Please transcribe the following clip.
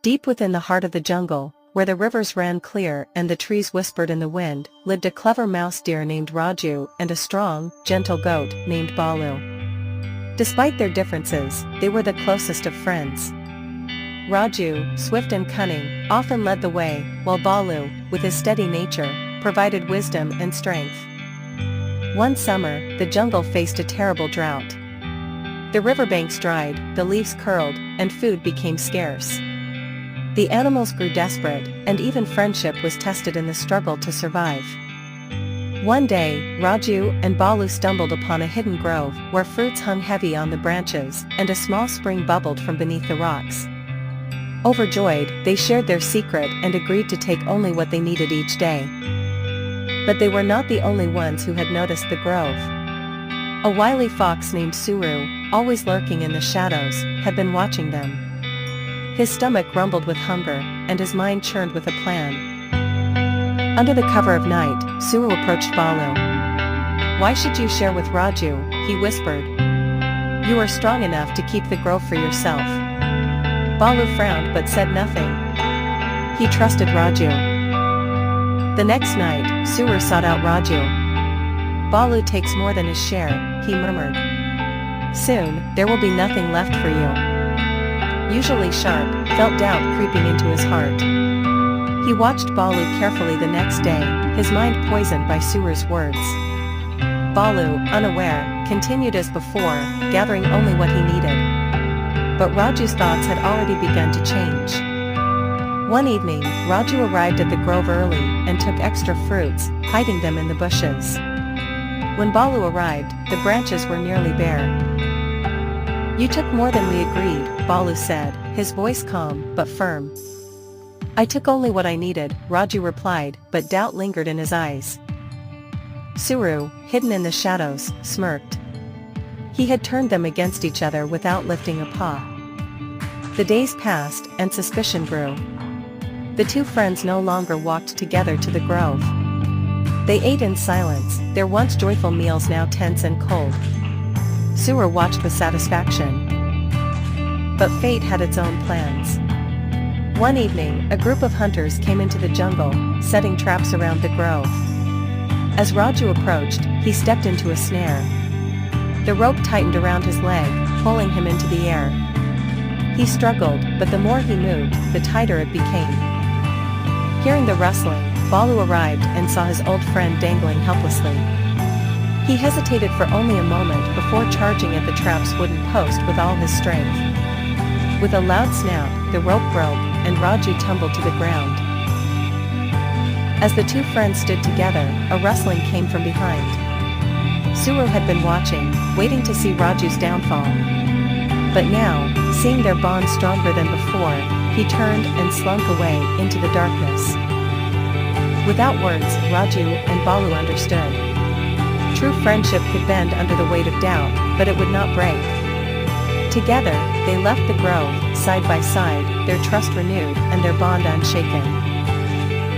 Deep within the heart of the jungle, where the rivers ran clear and the trees whispered in the wind, lived a clever mouse deer named Raju and a strong, gentle goat named Balu. Despite their differences, they were the closest of friends. Raju, swift and cunning, often led the way, while Balu, with his steady nature, provided wisdom and strength. One summer, the jungle faced a terrible drought. The riverbanks dried, the leaves curled, and food became scarce. The animals grew desperate, and even friendship was tested in the struggle to survive. One day, Raju and Balu stumbled upon a hidden grove where fruits hung heavy on the branches and a small spring bubbled from beneath the rocks. Overjoyed, they shared their secret and agreed to take only what they needed each day. But they were not the only ones who had noticed the grove. A wily fox named Suru, always lurking in the shadows, had been watching them. His stomach rumbled with hunger, and his mind churned with a plan. Under the cover of night, Suru approached Balu. "Why should you share with Raju?" he whispered. "You are strong enough to keep the grove for yourself." Balu frowned but said nothing. He trusted Raju. The next night, Suru sought out Raju. "Balu takes more than his share," he murmured. "Soon, there will be nothing left for you." Usually sharp, felt doubt creeping into his heart. He watched Balu carefully the next day, his mind poisoned by Suru's words. Balu, unaware, continued as before, gathering only what he needed. But Raju's thoughts had already begun to change. One evening, Raju arrived at the grove early and took extra fruits, hiding them in the bushes. When Balu arrived, the branches were nearly bare. "You took more than we agreed," Balu said, his voice calm but firm. "I took only what I needed," Raju replied, but doubt lingered in his eyes. Suru, hidden in the shadows, smirked. He had turned them against each other without lifting a paw. The days passed, and suspicion grew. The two friends no longer walked together to the grove. They ate in silence, their once joyful meals now tense and cold. Suru watched with satisfaction. But fate had its own plans. One evening, a group of hunters came into the jungle, setting traps around the grove. As Raju approached, he stepped into a snare. The rope tightened around his leg, pulling him into the air. He struggled, but the more he moved, the tighter it became. Hearing the rustling, Balu arrived and saw his old friend dangling helplessly. He hesitated for only a moment before charging at the trap's wooden post with all his strength. With a loud snap, the rope broke, and Raju tumbled to the ground. As the two friends stood together, a rustling came from behind. Suru had been watching, waiting to see Raju's downfall. But now, seeing their bond stronger than before, he turned and slunk away into the darkness. Without words, Raju and Balu understood. True friendship could bend under the weight of doubt, but it would not break. Together, they left the grove, side by side, their trust renewed and their bond unshaken.